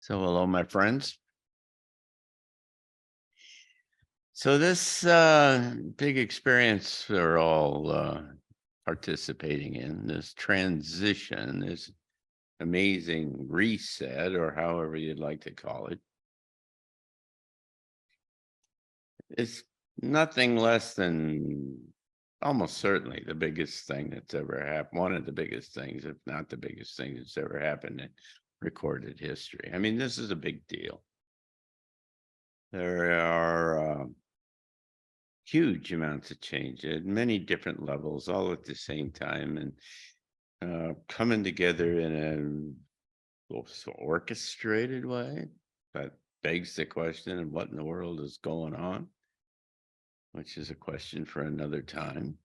So hello, my friends. So this big experience we're all participating in, this transition, this amazing reset, or however you'd like to call it, is nothing less than almost certainly the biggest thing that's ever happened. One of the biggest things, if not the biggest thing that's ever happened in recorded history. I mean, this is a big deal. There are huge amounts of change at many different levels, all at the same time, and coming together in a orchestrated way. That begs the question of what in the world is going on, which is a question for another time.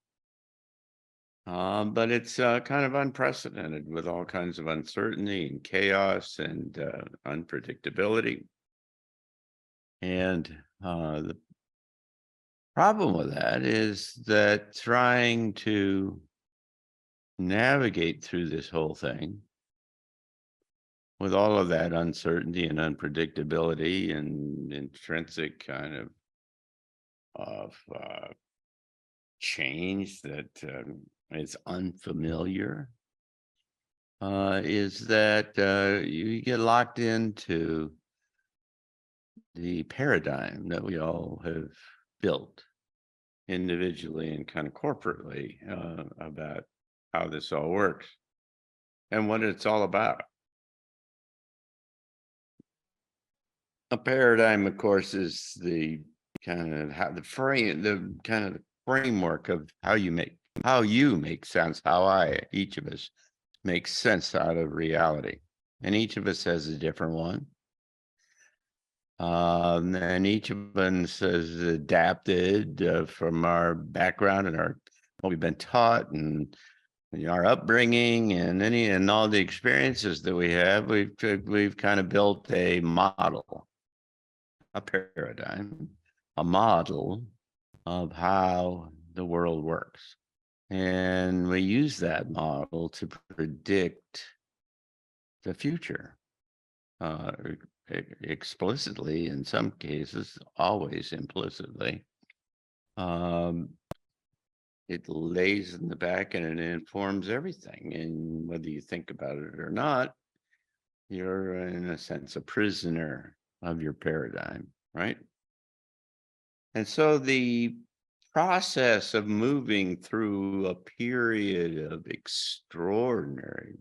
But it's kind of unprecedented with all kinds of uncertainty and chaos and unpredictability. And the problem with that is that trying to navigate through this whole thing with all of that uncertainty and unpredictability and intrinsic kind of change that is unfamiliar is that you get locked into the paradigm that we all have built individually and kind of corporately about how this all works and what it's all about. A paradigm, of course, is the kind of how the kind of framework of how you make sense, each of us makes sense out of reality. And each of us has a different one. And each of us has adapted from our background and what we've been taught and our upbringing and all the experiences that we have. We've kind of built a model, a paradigm, a model of how the world works. And we use that model to predict the future, explicitly, in some cases, always implicitly. It lays in the back and it informs everything. And whether you think about it or not, you're in a sense a prisoner of your paradigm, right? And so the process of moving through a period of extraordinary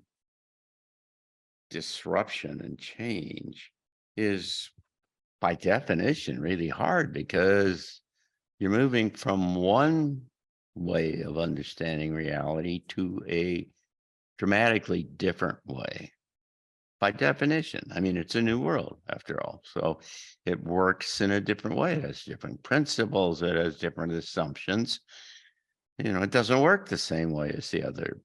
disruption and change is by definition really hard because you're moving from one way of understanding reality to a dramatically different way. By definition, I mean, it's a new world after all. So it works in a different way. It has different principles. It has different assumptions. It doesn't work the same way as the other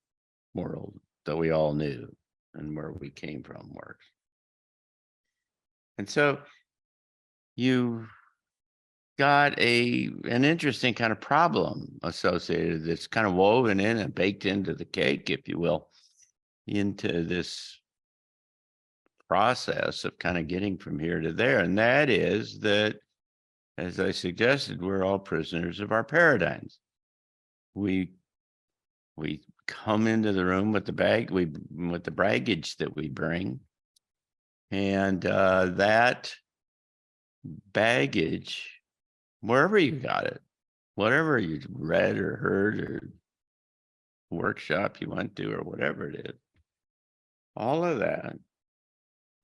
world that we all knew and where we came from works. And so you got an interesting kind of problem associated that's kind of woven in and baked into the cake, if you will, into this process of kind of getting from here to there. And that is that, as I suggested, we're all prisoners of our paradigms. We come into the room with the baggage that we bring, and that baggage, wherever you got it, whatever you read or heard or workshop you went to or whatever it is, all of that,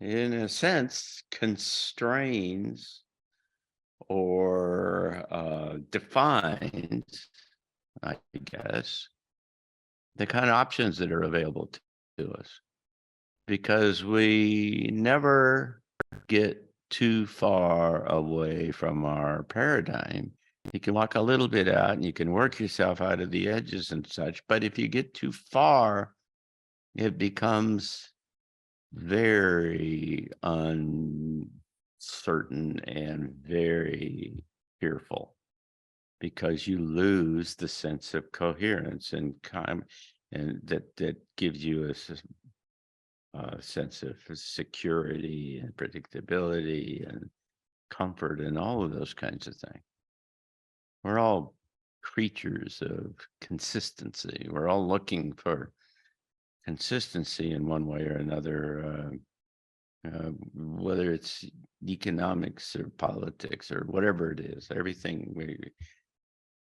in a sense, constrains or defines, I guess, the kind of options that are available to us. Because we never get too far away from our paradigm. You can walk a little bit out and you can work yourself out of the edges and such. But if you get too far, it becomes very uncertain and very fearful because you lose the sense of coherence and that gives you sense of security and predictability and comfort and all of those kinds of things. We're all creatures of consistency. We're all looking for consistency in one way or another, whether it's economics or politics or whatever it is. Everything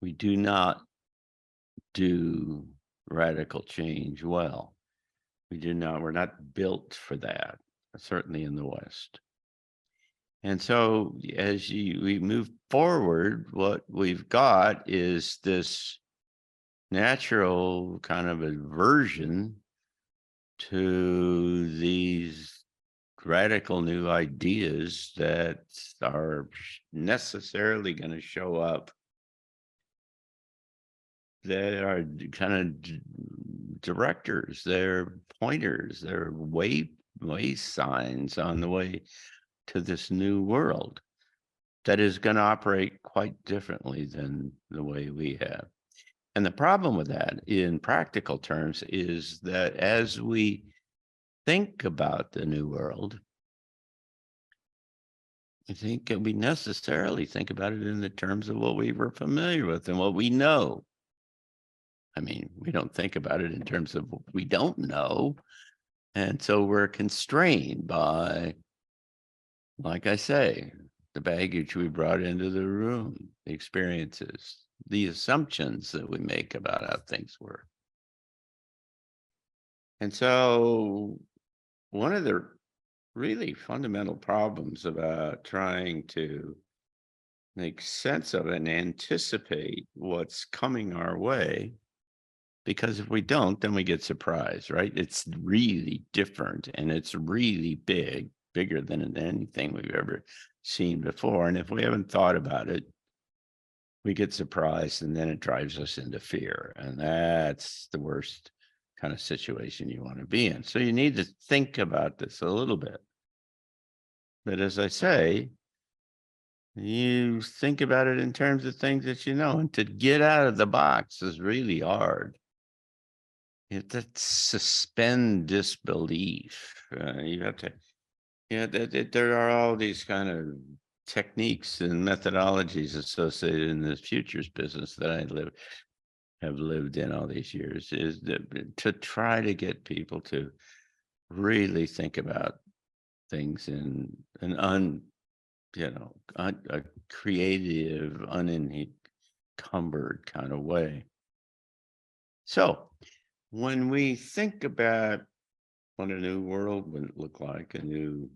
we do not do radical change well. We do not. We're not built for that. Certainly in the West. And so as we move forward, what we've got is this natural kind of aversion to these radical new ideas that are necessarily going to show up, that are kind of directors, they're pointers, they're way signs on the way to this new world that is going to operate quite differently than the way we have. And the problem with that in practical terms is that as we think about the new world, I think we necessarily think about it in the terms of what we were familiar with and what we know. I mean, we don't think about it in terms of what we don't know. And so we're constrained by, like I say, the baggage we brought into the room, the experiences, the assumptions that we make about how things work. And so one of the really fundamental problems about trying to make sense of it and anticipate what's coming our way, because if we don't, then we get surprised, right? It's really different and it's really big, bigger than anything we've ever seen before. And if we haven't thought about it, we get surprised and then it drives us into fear. And that's the worst kind of situation you want to be in. So you need to think about this a little bit. But as I say, you think about it in terms of things that you know, and to get out of the box is really hard. You have to suspend disbelief. You have to, yeah, there are all these kind of techniques and methodologies associated in the futures business that have lived in all these years, is to try to get people to really think about things in an a creative, unencumbered kind of way. So when we think about what a new world would look like, you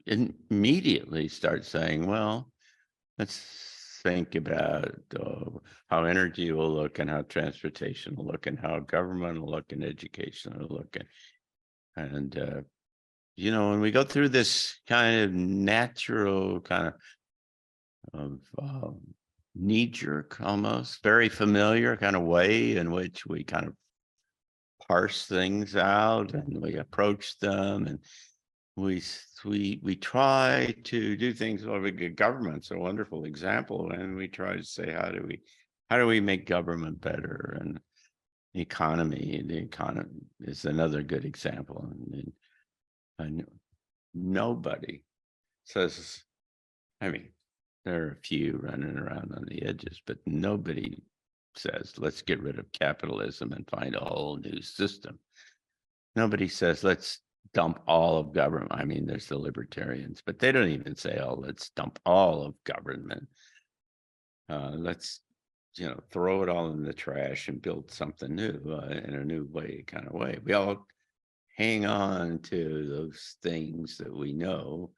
immediately start saying, well, let's think about how energy will look and how transportation will look and how government will look and education will look. And when we go through this kind of natural kind of knee-jerk, almost very familiar kind of way in which we kind of parse things out and we approach them, and we try to do things. Well, government's a wonderful example, and we try to say, how do we make government better? And the economy is another good example. And nobody says, I mean, there are a few running around on the edges, but nobody says, let's get rid of capitalism and find a whole new system. Nobody says, let's dump all of government. I mean, there's the libertarians, but they don't even say, oh, let's dump all of government. Let's, throw it all in the trash and build something new in a new way, kind of way. We all hang on to those things that we know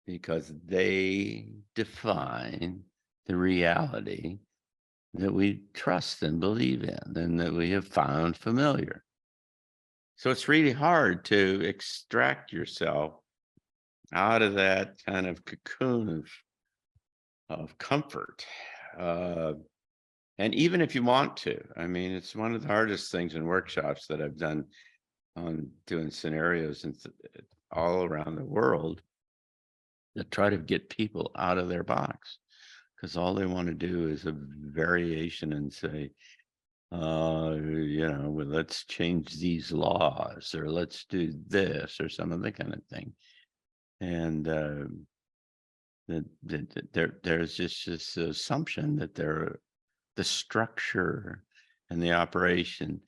because they define the reality that we trust and believe in and that we have found familiar. So it's really hard to extract yourself out of that kind of cocoon of comfort. And even if you want to, I mean, it's one of the hardest things in workshops that I've done on doing scenarios and all around the world that try to get people out of their box, because all they want to do is a variation and say, Well, let's change these laws or let's do this or some other kind of thing. And there's just this assumption that the structure and the operation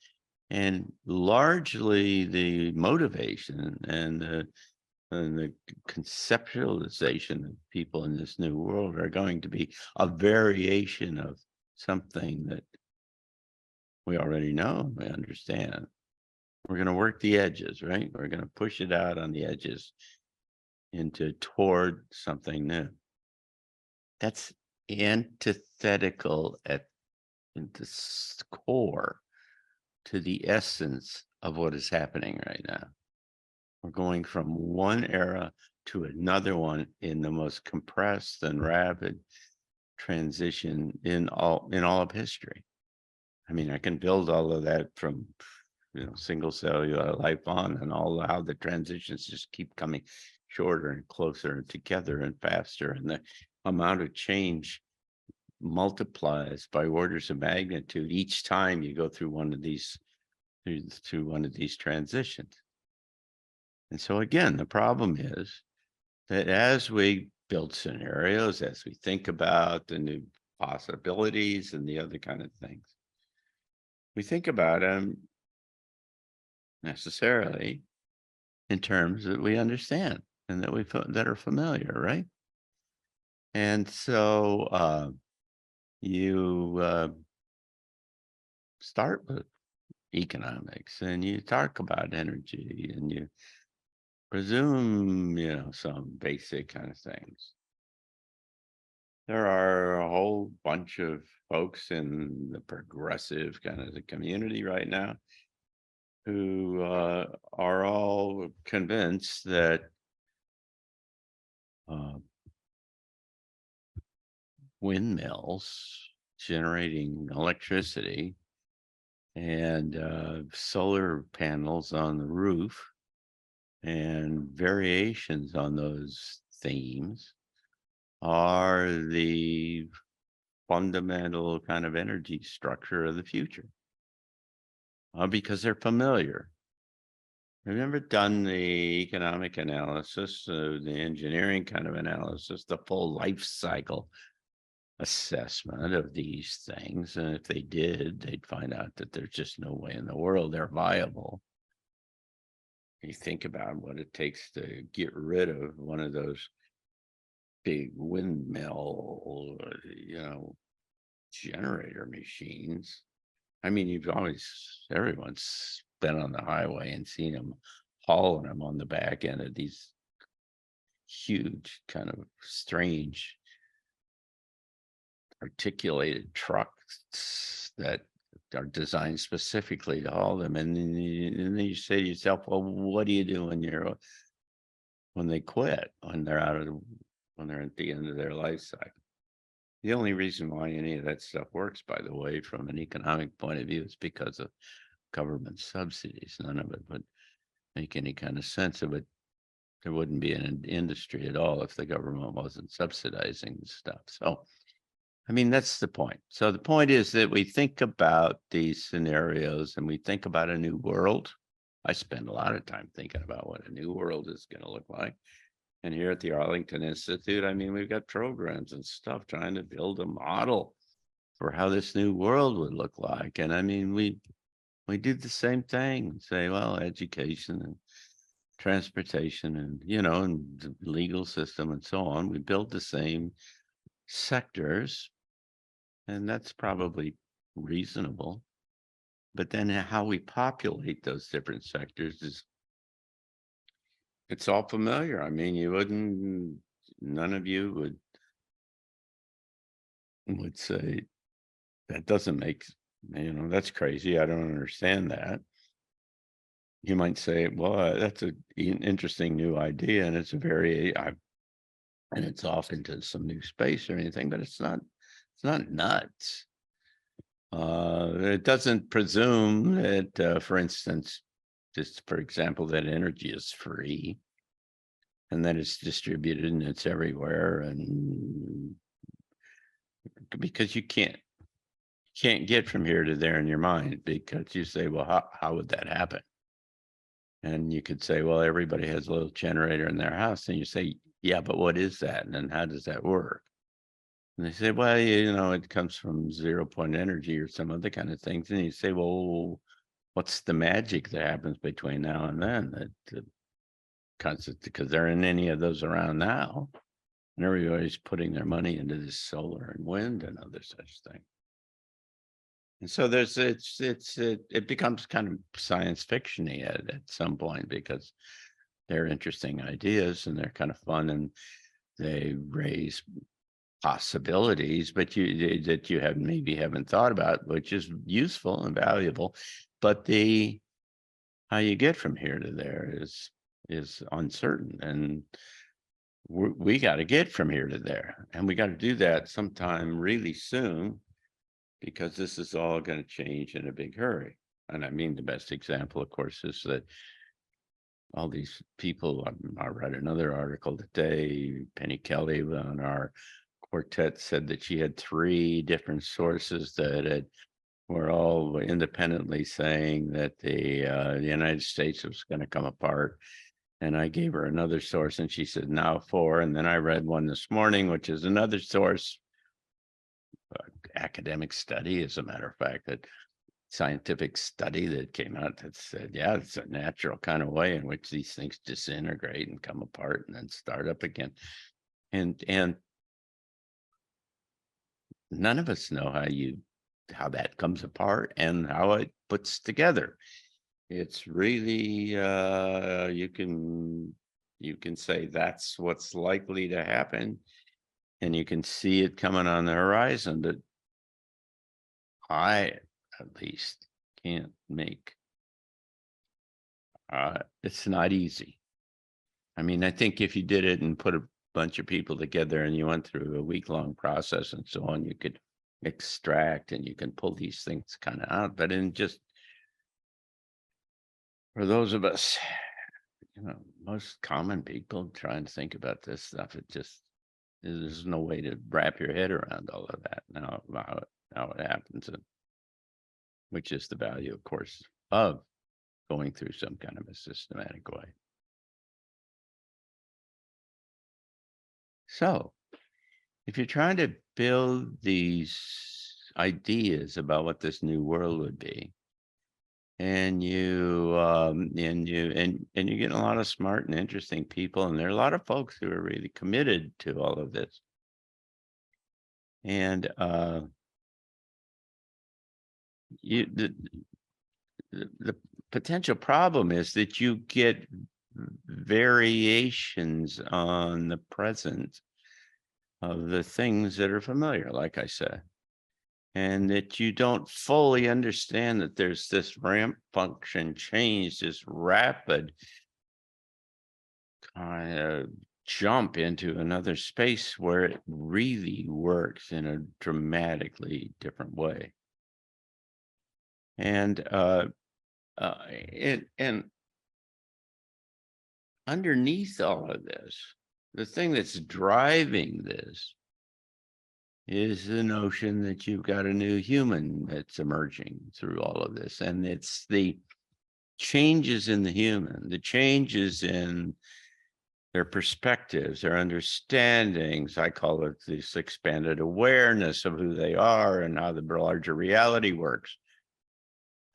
and largely the motivation and the conceptualization of people in this new world are going to be a variation of something that we already know, we understand. We're going to work the edges, right? We're going to push it out on the edges into toward something new. That's antithetical at the core to the essence of what is happening right now. We're going from one era to another one in the most compressed and rapid transition in all of history. I mean, I can build all of that from single cellular life on, and all how the transitions just keep coming shorter and closer and together and faster, and the amount of change multiplies by orders of magnitude each time you go through one of these through one of these transitions. And so again, the problem is that as we build scenarios, as we think about the new possibilities and the other kind of things, we think about them necessarily in terms that we understand and that are familiar, right? And so you start with economics and you talk about energy and you presume, some basic kind of things. There are a whole bunch of folks in the progressive kind of the community right now who are all convinced that uh, windmills generating electricity and solar panels on the roof and variations on those themes are the fundamental kind of energy structure of the future because they're familiar. Have you ever done the economic analysis, the engineering kind of analysis, the full life cycle assessment of these things? And if they did, they'd find out that there's just no way in the world they're viable. You think about what it takes to get rid of one of those big windmill, generator machines. I mean, everyone's been on the highway and seen them hauling them on the back end of these huge, kind of strange, articulated trucks that are designed specifically to haul them. And then you say to yourself, well, what do you do when they quit, when they're at the end of their life cycle? The only reason why any of that stuff works, by the way, from an economic point of view, is because of government subsidies. None of it would make any kind of sense of it. There wouldn't be an industry at all if the government wasn't subsidizing the stuff. So, I mean, that's the point. So the point is that we think about these scenarios and we think about a new world. I spend a lot of time thinking about what a new world is going to look like. And here at the Arlington Institute, I mean, we've got programs and stuff trying to build a model for how this new world would look like. And I mean, we do the same thing, say, well, education and transportation and, and the legal system and so on. We build the same sectors, and that's probably reasonable. But then how we populate those different sectors it's all familiar. I mean, none of you would say that doesn't make, that's crazy. I don't understand that. You might say, well, that's an interesting new idea, and and it's off into some new space or anything, but it's not nuts. It doesn't presume that, for instance, just for example, that energy is free and that it's distributed and it's everywhere, and because you can't can't get from here to there in your mind, because you say, well, how would that happen? And you could say, well, everybody has a little generator in their house. And you say, yeah, but what is that? And then how does that work? And they say, well, it comes from 0 point energy or some other kind of things. And you say, well, what's the magic that happens between now and then that because there aren't any of those around now. And everybody's putting their money into this solar and wind and other such thing. And so it becomes kind of science fiction-y at some point, because they're interesting ideas and they're kind of fun, and they raise possibilities, but that you haven't thought about, which is useful and valuable. But how you get from here to there is uncertain, and we got to get from here to there, and we got to do that sometime really soon, because this is all going to change in a big hurry. And I mean, the best example, of course, is that all these people, I read another article today, Penny Kelly on our quartet said that she had 3 different sources that were all independently saying that the United States was going to come apart. And I gave her another source, and she said, now 4. And then I read one this morning, which is another source, academic study, as a matter of fact, that scientific study that came out that said, yeah, it's a natural kind of way in which these things disintegrate and come apart and then start up again. And none of us know how that comes apart and how it puts together. It's really you can say that's what's likely to happen, and you can see it coming on the horizon, but I at least can't make it's not easy. I mean, I think if you did it and put a bunch of people together and you went through a week-long process and so on, you could extract and you can pull these things kind of out. But in just for those of us, most common people trying to think about this stuff, there's no way to wrap your head around all of that. Now, how it happens, and which is the value, of course, of going through some kind of a systematic way. So if you're trying to build these ideas about what this new world would be, and you're getting a lot of smart and interesting people, and there are a lot of folks who are really committed to all of this. And the potential problem is that you get variations on the present of the things that are familiar, like I said, and that you don't fully understand that there's this ramp function change, this rapid kind of jump into another space where it really works in a dramatically different way. And and underneath all of this, the thing that's driving this is the notion that you've got a new human that's emerging through all of this. And it's the changes in the human, the changes in their perspectives, their understandings. I call it this expanded awareness of who they are and how the larger reality works.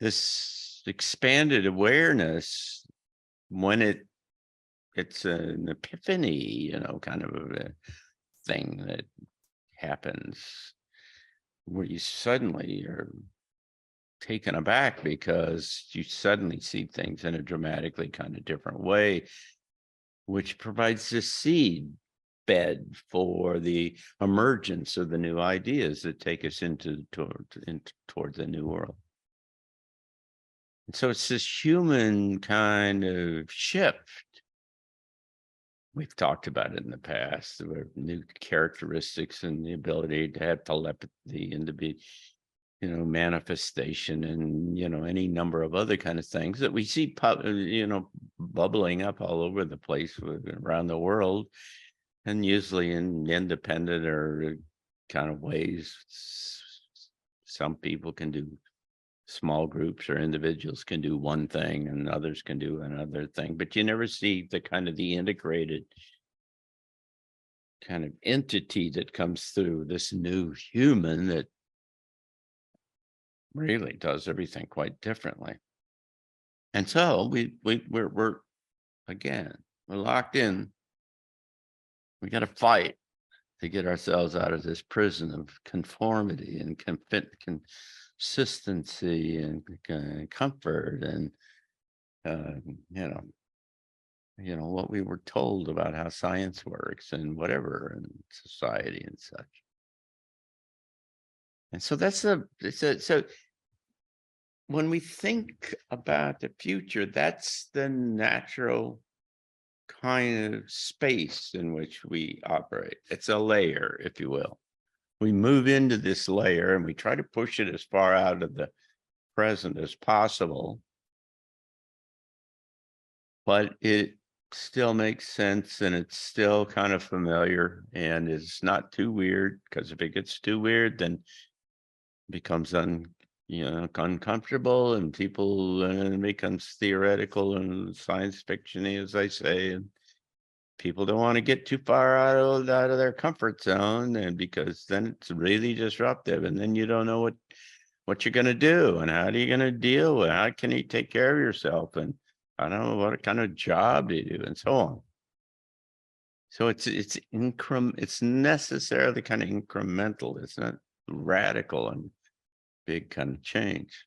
This expanded awareness, when it's an epiphany, kind of a thing that happens where you suddenly are taken aback because you suddenly see things in a dramatically kind of different way, which provides the seed bed for the emergence of the new ideas that take us towards a new world. And so it's this human kind of shift. We've talked about it in the past. There were new characteristics and the ability to have telepathy and to be, manifestation and, any number of other kind of things that we see, bubbling up all over the place around the world, and usually in independent or kind of ways, Some people can do small groups or individuals can do one thing and others can do another thing, but you never see the integrated kind of entity that comes through this new human that really does everything quite differently. And so we're again, we're locked in. We got to fight to get ourselves out of this prison of conformity and consistency and comfort and uh, you know what we were told about how science works and whatever and society and such. And so so when we think about the future, that's the natural kind of space in which we operate. It's a layer, if you will. We move into this layer and we try to push it as far out of the present as possible, but it still makes sense and it's still kind of familiar and it's not too weird, because if it gets too weird, then it becomes uncomfortable and people and it becomes theoretical and science fiction-y, as I say, and people don't want to get too far out of their comfort zone, and because then it's really disruptive and then you don't know what you're going to do and how are you going to deal with, how can you take care of yourself, and I don't know what kind of job do you do and so on. So it's necessarily kind of incremental. It's not radical and big kind of change.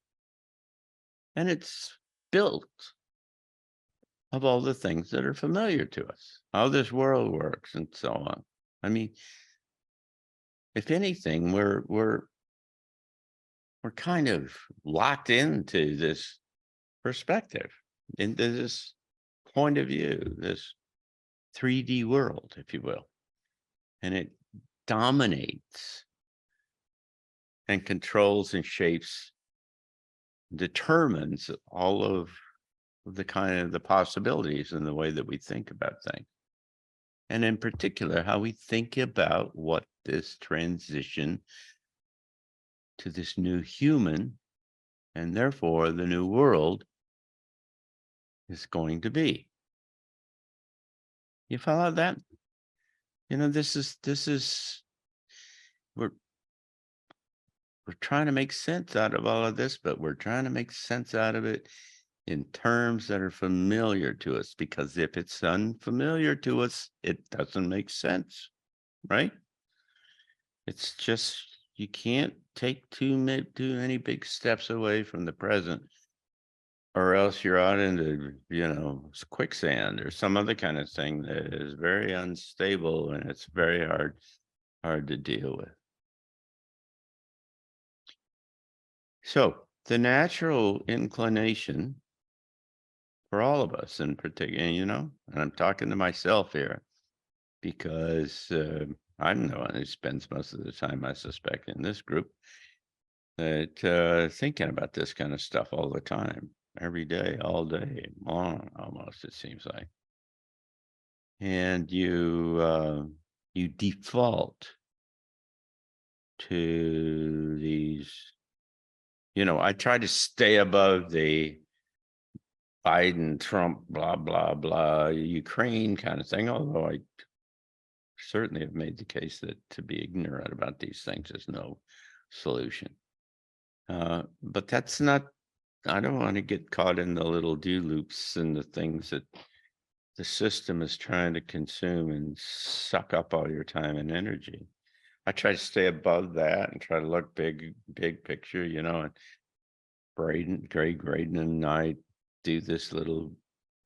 And it's built of all the things that are familiar to us, how this world works and so on. I mean, if anything, we're kind of locked into this perspective, into this point of view, this 3D world, if you will. And it dominates and controls and shapes, determines all of the kind of the possibilities in the way that we think about things. And in particular, how we think about what this transition to this new human and therefore the new world is going to be. You follow that? This is we're trying to make sense out of all of this, but we're trying to make sense out of it in terms that are familiar to us, because if it's unfamiliar to us, it doesn't make sense, right? It's just you can't take too many big steps away from the present, or else you're out into quicksand or some other kind of thing that is very unstable and it's very hard to deal with. So the natural inclination for all of us in particular, and I'm talking to myself here because I'm the one who spends most of the time, I suspect, in this group, that thinking about this kind of stuff all the time, every day, all day long, almost, it seems like. And you default to these, I try to stay above the Biden, Trump, blah, blah, blah, Ukraine kind of thing, although I certainly have made the case that to be ignorant about these things is no solution. But that's not, I don't want to get caught in the little do loops and the things that the system is trying to consume and suck up all your time and energy. I try to stay above that and try to look big picture, and Greg Graydon and I do this little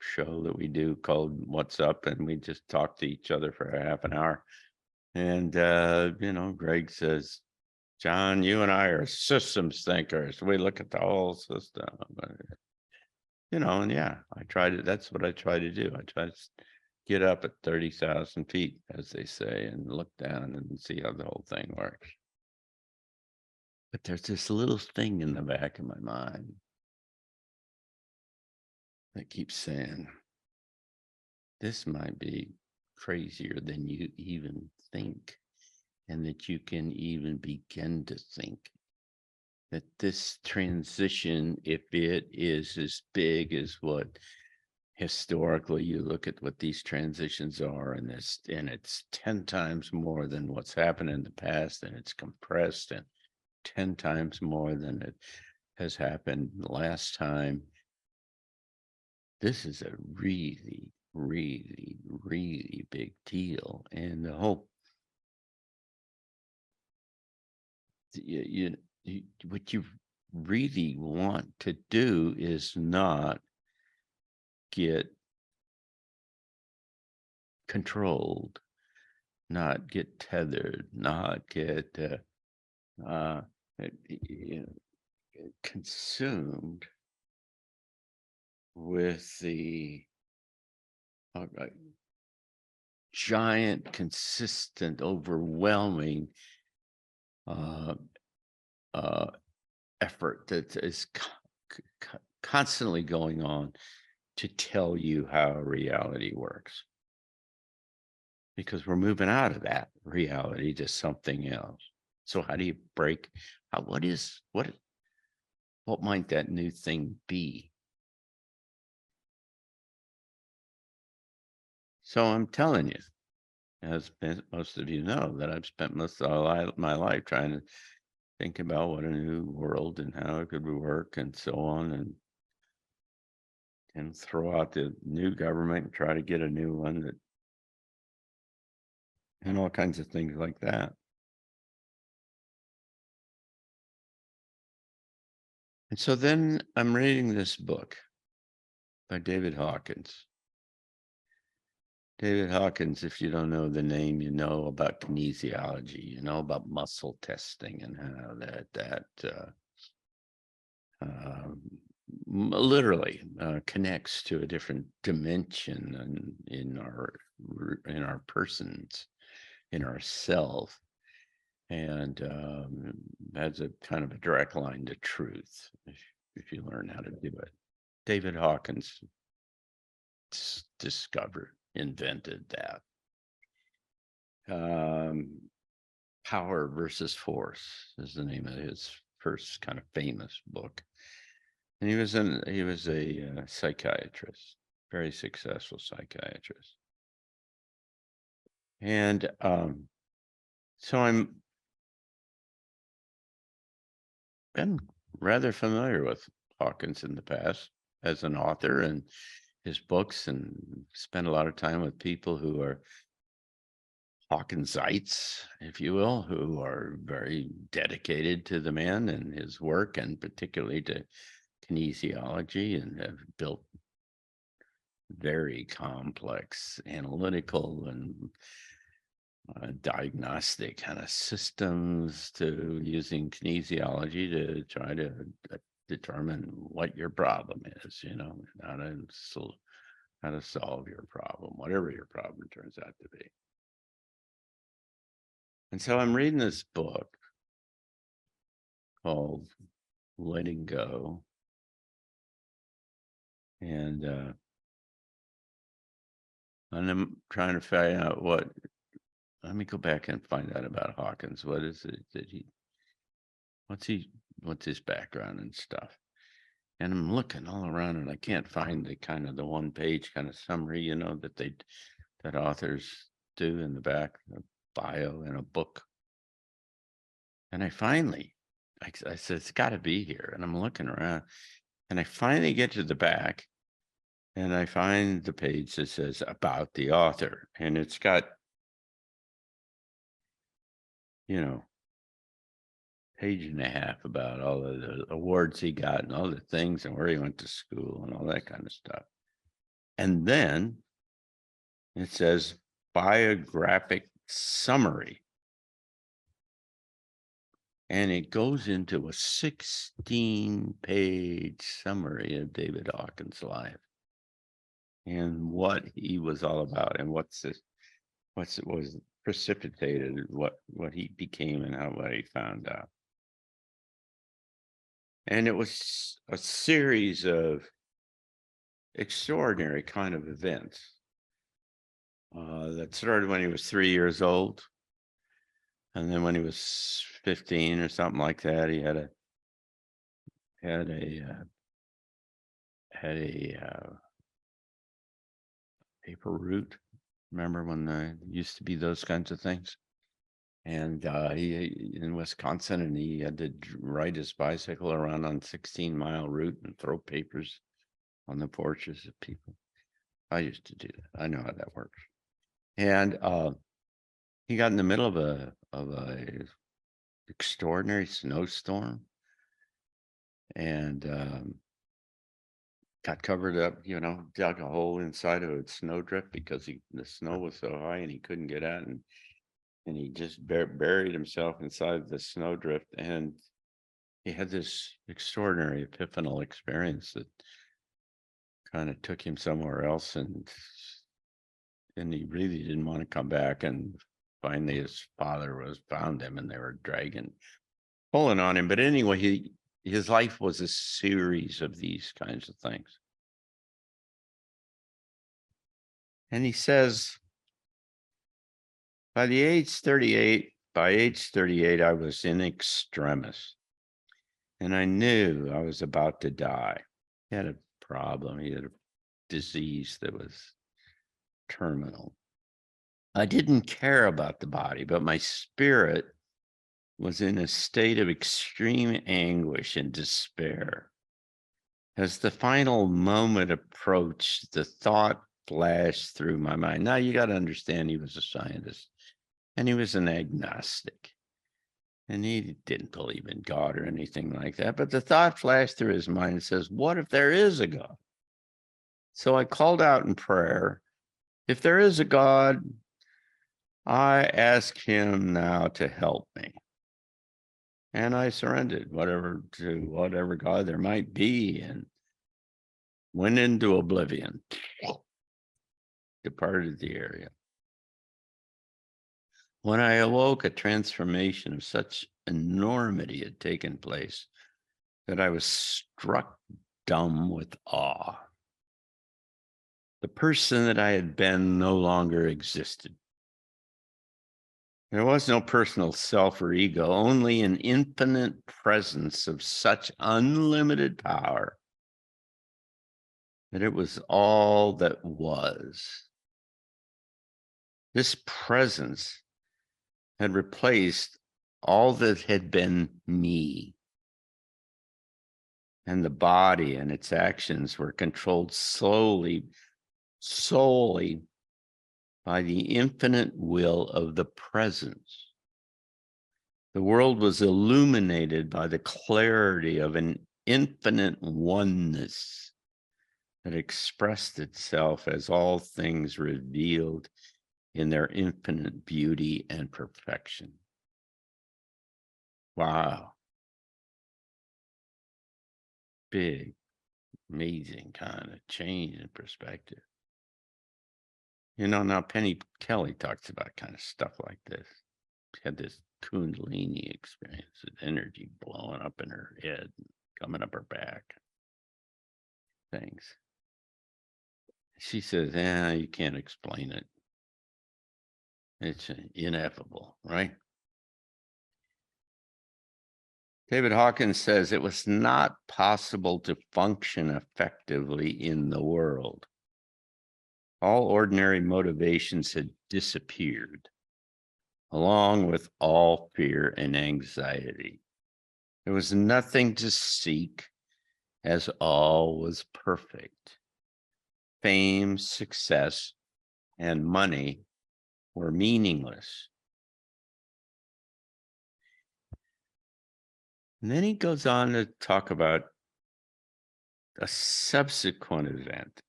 show that we do called What's Up, and we just talk to each other for a half an hour. And Greg says, John, you and I are systems thinkers. We look at the whole system. And yeah, that's what I try to do. I try to get up at 30,000 feet, as they say, and look down and see how the whole thing works. But there's this little thing in the back of my mind that keeps saying, this might be crazier than you even think, and that you can even begin to think. that this transition, if it is as big as what historically you look at what these transitions are, and it's 10 times more than what's happened in the past, and it's compressed and 10 times more than it has happened last time. This is a really, really, really big deal. And the whole, what you really want to do is not get controlled, not get tethered, not get uh, you know, consumed with the uh, uh, giant, consistent, overwhelming uh, uh, effort that is constantly going on to tell you how reality works. Because we're moving out of that reality to something else. So how do you break? What might that new thing be? So I'm telling you, as most of you know, that I've spent most of my life trying to think about what a new world and how it could work and so on, and throw out the new government and try to get a new one that, and all kinds of things like that. And so then I'm reading this book by David Hawkins. David Hawkins, if you don't know the name, you know about kinesiology, you know about muscle testing and how um, literally connects to a different dimension in our persons, in ourself, and has a kind of a direct line to truth if you learn how to do it. David Hawkins discovered, invented that. Power versus Force is the name of his first kind of famous book. And he was a psychiatrist, very successful psychiatrist. And so I'm been rather familiar with Hawkins in the past as an author and his books, and spent a lot of time with people who are Hawkinsites, if you will, who are very dedicated to the man and his work, and particularly to kinesiology, and have built very complex analytical and diagnostic kind of systems to using kinesiology to try to determine what your problem is, you know, how to solve your problem, whatever your problem turns out to be. And so I'm reading this book called Letting Go. And I'm trying to find out let me go back and find out about Hawkins. What is it that what's his background and stuff? And I'm looking all around and I can't find the kind of the one page kind of summary, you know, that authors do in the back, a bio in a book. And I said, it's got to be here. And I'm looking around and I finally get to the back and I find the page that says about the author. And it's got, you know, page and a half about all of the awards he got and all the things and where he went to school and all that kind of stuff. And then it says biographic summary. And it goes into a 16-page summary of David Hawkins' life and what he was all about and what was precipitated, what he became and what he found out. And it was a series of extraordinary kind of events that started when he was 3 years old. And then when he was 15 or something like that, he had had a paper route. Remember when there used to be those kinds of things? And he in Wisconsin, and he had to ride his bicycle around on 16-mile route and throw papers on the porches of people. I used to do that. I know how that works. And he got in the middle of a extraordinary snowstorm, and got covered up, dug a hole inside of a snowdrift because the snow was so high and he couldn't get out, and he just buried himself inside the snowdrift, and he had this extraordinary epiphanal experience that kind of took him somewhere else, and he really didn't want to come back. And finally his father found him, and they were pulling on him. But anyway, his life was a series of these kinds of things. And he says, by age 38, I was in extremis, and I knew I was about to die. He had a problem. He had a disease that was terminal. I didn't care about the body, but my spirit was in a state of extreme anguish and despair. As the final moment approached, the thought flashed through my mind. Now, you got to understand, he was a scientist, and he was an agnostic, and he didn't believe in God or anything like that. But the thought flashed through his mind and says, what if there is a God? So I called out in prayer, if there is a God, I ask him now to help me. And I surrendered to whatever God there might be, and went into oblivion, departed the area. When I awoke, a transformation of such enormity had taken place that I was struck dumb with awe. The person that I had been no longer existed. There was no personal self or ego, only an infinite presence of such unlimited power that it was all that was. This presence had replaced all that had been me. And the body and its actions were controlled solely by the infinite will of the presence. The world was illuminated by the clarity of an infinite oneness that expressed itself as all things revealed in their infinite beauty and perfection. Wow. Big, amazing kind of change in perspective. Now Penny Kelly talks about kind of stuff like this. She had this Kundalini experience, with energy blowing up in her head, coming up her back. Things. She says, you can't explain it. It's ineffable, right? David Hawkins says it was not possible to function effectively in the world. All ordinary motivations had disappeared, along with all fear and anxiety. There was nothing to seek, as all was perfect. Fame, success, and money were meaningless. And then he goes on to talk about a subsequent event.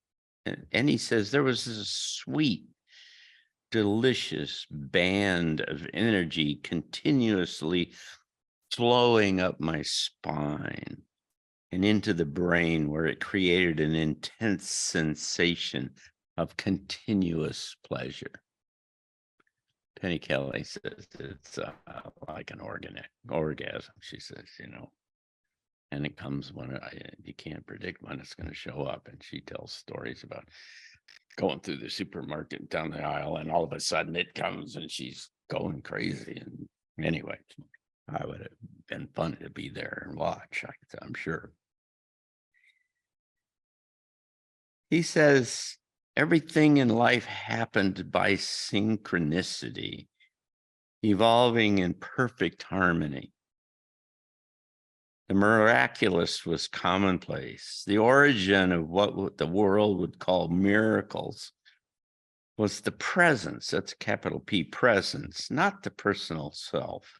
And he says there was this sweet, delicious band of energy continuously flowing up my spine and into the brain, where it created an intense sensation of continuous pleasure. Penny Kelly says it's like an orgasm, she says, and it comes when you can't predict when it's going to show up. And she tells stories about going through the supermarket down the aisle, and all of a sudden it comes and she's going crazy. And anyway, I would have been fun to be there and watch, I'm sure. He says everything in life happened by synchronicity, evolving in perfect harmony. The miraculous was commonplace. The origin of what the world would call miracles was the presence, that's capital P, presence, not the personal self.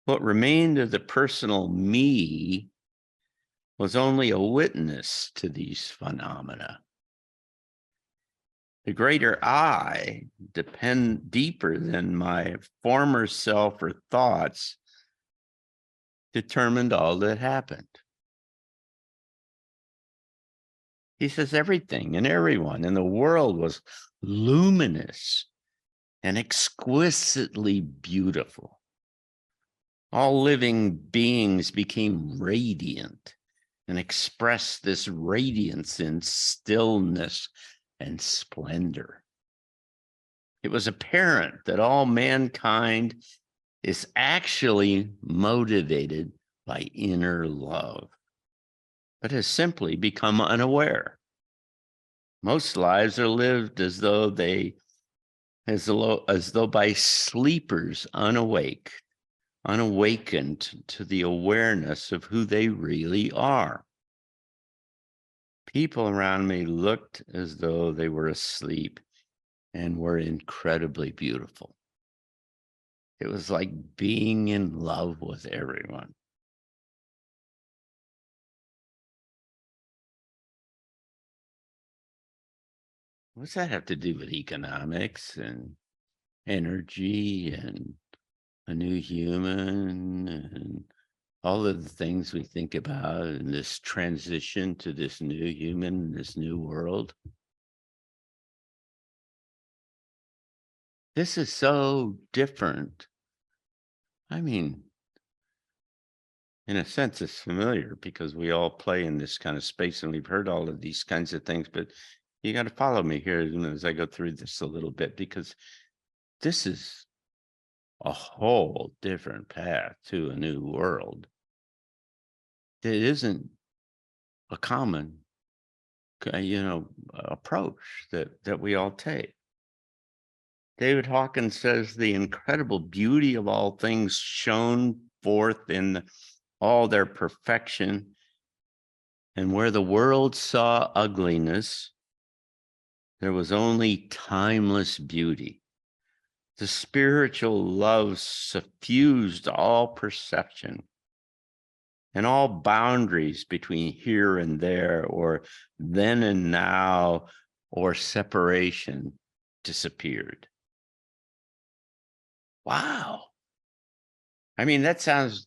What remained of the personal me was only a witness to these phenomena. The greater I, depend deeper than my former self or thoughts, determined all that happened. He says everything and everyone in the world was luminous and exquisitely beautiful. All living beings became radiant and expressed this radiance in stillness and splendor. It was apparent that all mankind is actually motivated by inner love, but has simply become unaware. Most lives are lived as though by sleepers unawakened to the awareness of who they really are. People around me looked as though they were asleep and were incredibly beautiful. It was like being in love with everyone. What's that have to do with economics and energy and a new human and all of the things we think about in this transition to this new human, this new world? This is so different. I mean, in a sense, it's familiar because we all play in this kind of space and we've heard all of these kinds of things, but you got to follow me here as I go through this a little bit, because this is a whole different path to a new world. It isn't a common, approach that we all take. David Hawkins says the incredible beauty of all things shone forth in all their perfection, and where the world saw ugliness, there was only timeless beauty. The spiritual love suffused all perception, and all boundaries between here and there, or then and now, or separation disappeared. Wow. I mean, that sounds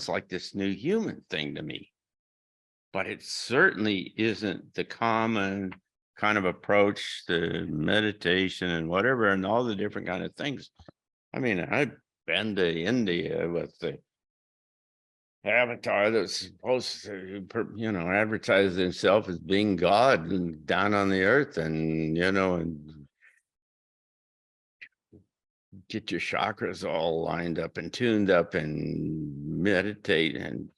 like this new human thing to me, but it certainly isn't the common kind of approach to meditation and whatever, and all the different kind of things. I mean, I've been to India with the avatar that's supposed to, advertise himself as being God and down on the earth, and and get your chakras all lined up and tuned up and meditate, and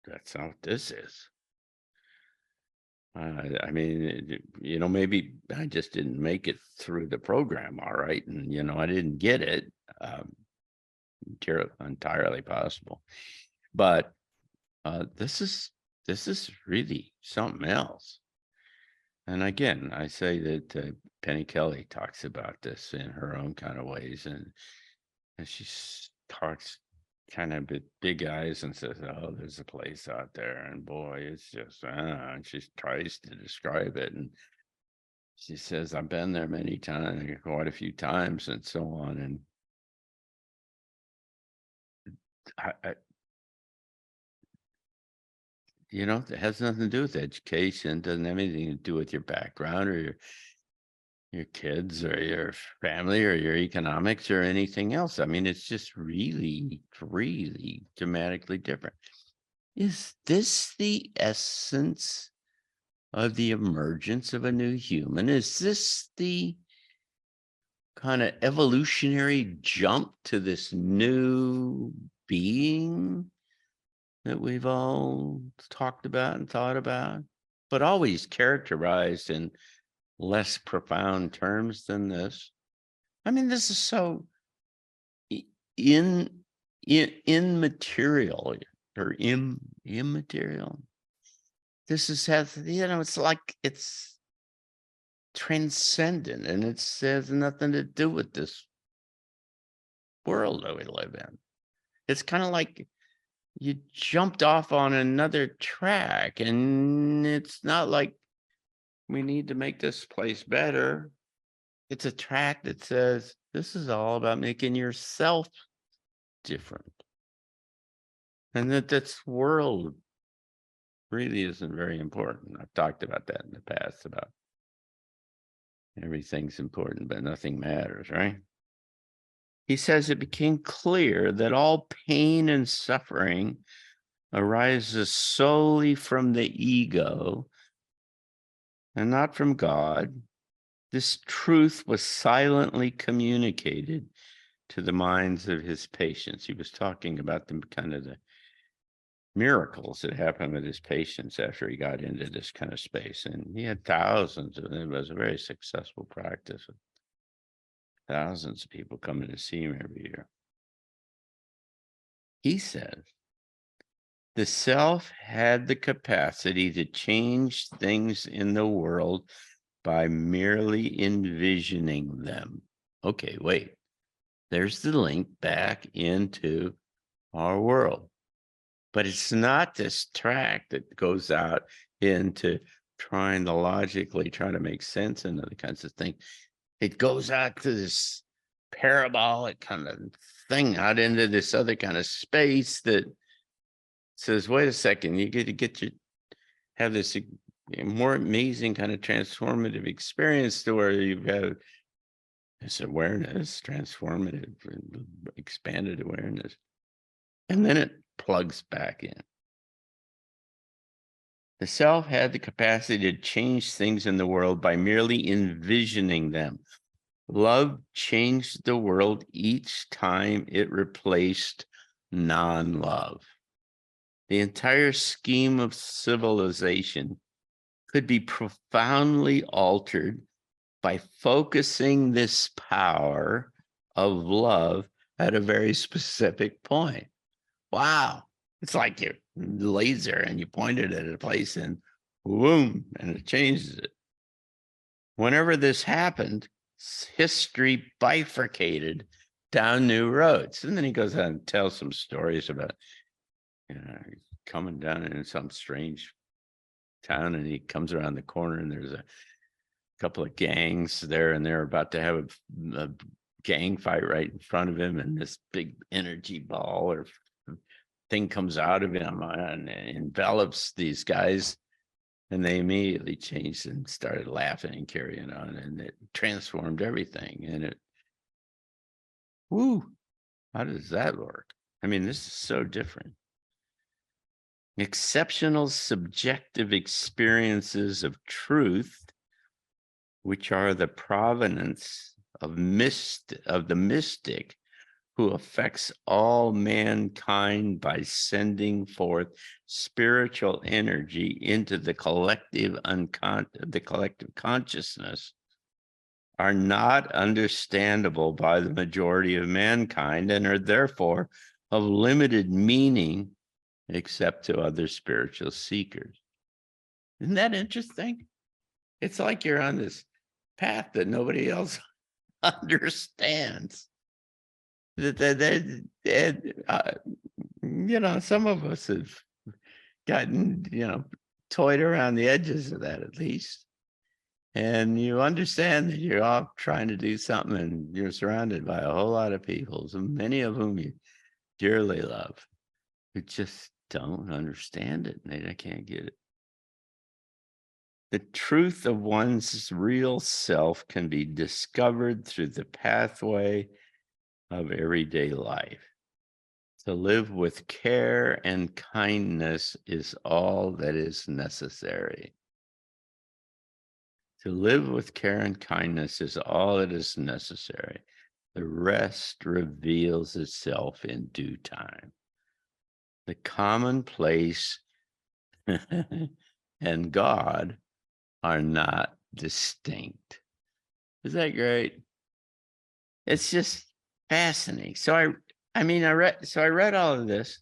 that's not what this is. I mean, maybe I just didn't make it through the program all right, and I didn't get it. Entirely possible, but this is really something else. And again, I say that Penny Kelly talks about this in her own kind of ways, and she talks kind of with big eyes and says, "Oh, there's a place out there, and boy, it's just," and she tries to describe it, and she says, "I've been there many times, quite a few times, and so on." And I it has nothing to do with education. Doesn't have anything to do with your background or your kids or your family or your economics or anything else. I mean, it's just really, really dramatically different. Is this the essence of the emergence of a new human? Is this the kind of evolutionary jump to this new being? that we've all talked about and thought about, but always characterized in less profound terms than this. I mean, this is so i- in immaterial or immaterial. This is has it's like it's transcendent, and it has nothing to do with this world that we live in. It's kind of like you jumped off on another track, and it's not like we need to make this place better. It's a track that says this is all about making yourself different. And that this world really isn't very important. I've talked about that in the past about everything's important, but nothing matters, right? He says it became clear that all pain and suffering arises solely from the ego and not from God. This truth was silently communicated to the minds of his patients. He was talking about the kind of the miracles that happened with his patients after he got into this kind of space. And he had thousands of them. It was a very successful practice. Thousands of people coming to see him every year. He says the self had the capacity to change things in the world by merely envisioning them. Okay, wait. There's the link back into our world. But it's not this track that goes out into trying to logically try to make sense into the kinds of things. It goes out to this parabolic kind of thing out into this other kind of space that says, wait a second, you get to have this more amazing kind of transformative experience to where you've got this awareness, transformative, expanded awareness. And then it plugs back in. The self had the capacity to change things in the world by merely envisioning them. Love changed the world each time it replaced non-love. The entire scheme of civilization could be profoundly altered by focusing this power of love at a very specific point. Wow. It's like your laser and you point it at a place and boom, and it changes it. Whenever this happened, history bifurcated down new roads. And then he goes on and tells some stories about, coming down in some strange town, and he comes around the corner and there's a couple of gangs there, and they're about to have a gang fight right in front of him, and this big energy ball or thing comes out of him and envelops these guys, and they immediately changed and started laughing and carrying on, and it transformed everything. And how does that work? I mean, this is so different. Exceptional subjective experiences of truth, which are the provenance of the mystic who affects all mankind by sending forth spiritual energy into the collective consciousness, are not understandable by the majority of mankind and are therefore of limited meaning except to other spiritual seekers. Isn't that interesting? It's like you're on this path that nobody else understands. Some of us have gotten, toyed around the edges of that at least. And you understand that you're off trying to do something and you're surrounded by a whole lot of people, so many of whom you dearly love, who just don't understand it and they can't get it. The truth of one's real self can be discovered through the pathway of everyday life. To live with care and kindness is all that is necessary. To live with care and kindness is all that is necessary. The rest reveals itself in due time. the commonplace and God are not distinct. Is that great? It's just fascinating. So I read all of this.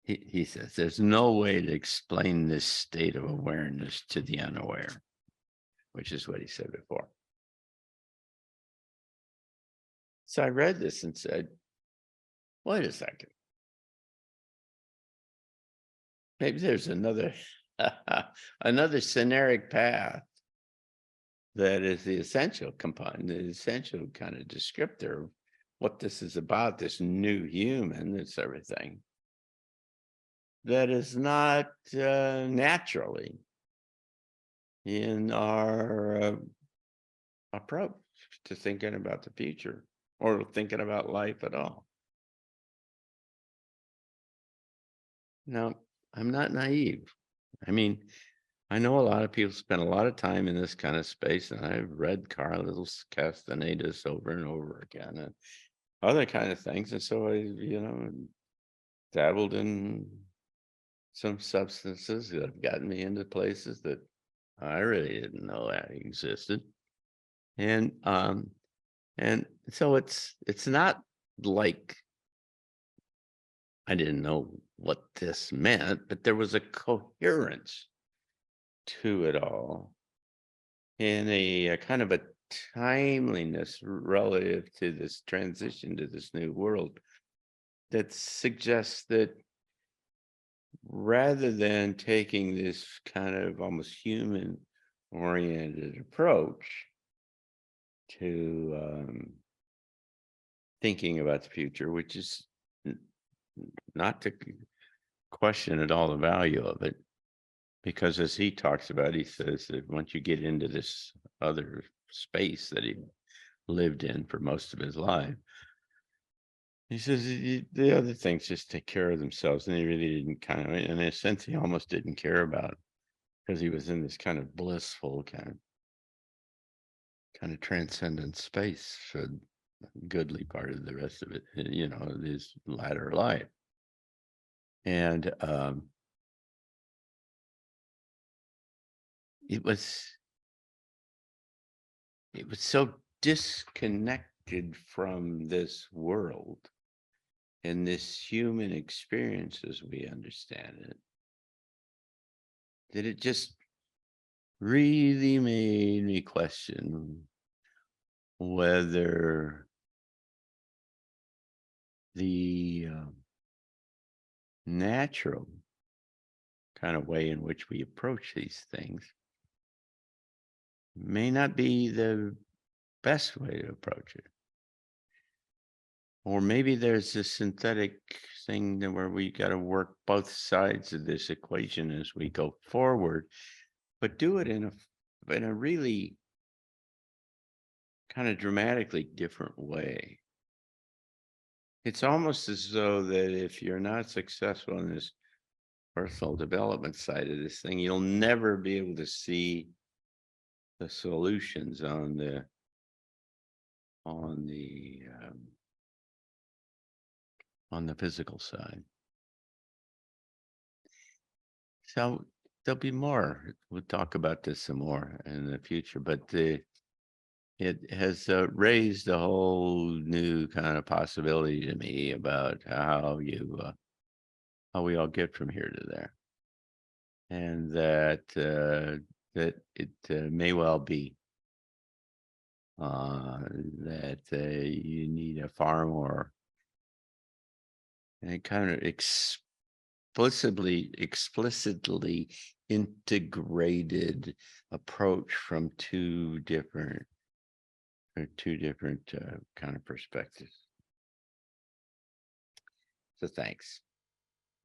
He says there's no way to explain this state of awareness to the unaware, which is what he said before. So I read this and said, wait a second. Maybe there's another another scenaric path that is the essential component, the essential kind of descriptor of what this is about, this new human, this everything, that is not naturally in our approach to thinking about the future or thinking about life at all. Now, I'm not naive. I mean, I know a lot of people spend a lot of time in this kind of space, and I've read Carlos Castaneda's over and over again and other kind of things. And so I, dabbled in some substances that have gotten me into places that I really didn't know that existed. And so it's not like I didn't know what this meant, but there was a coherence to it all and a kind of a timeliness relative to this transition to this new world that suggests that rather than taking this kind of almost human oriented approach to thinking about the future, which is not to question at all the value of it, because as he talks about, he says that once you get into this other space that he lived in for most of his life, he says the other things just take care of themselves, and he really didn't in a sense, he almost didn't care about it because he was in this kind of blissful kind of transcendent space for a goodly part of the rest of it, his latter life. And it was so disconnected from this world and this human experience as we understand it that it just really made me question whether the natural kind of way in which we approach these things may not be the best way to approach it. Or maybe there's a synthetic thing where we got to work both sides of this equation as we go forward, but do it in a really kind of dramatically different way. It's almost as though that if you're not successful in this personal development side of this thing, you'll never be able to see the solutions on the physical side. So there'll be more. We'll talk about this some more in the future, but it has raised a whole new kind of possibility to me about how we all get from here to there, and that it may well be that you need a far more and kind of explicitly integrated approach from two different kind of perspectives. So thanks.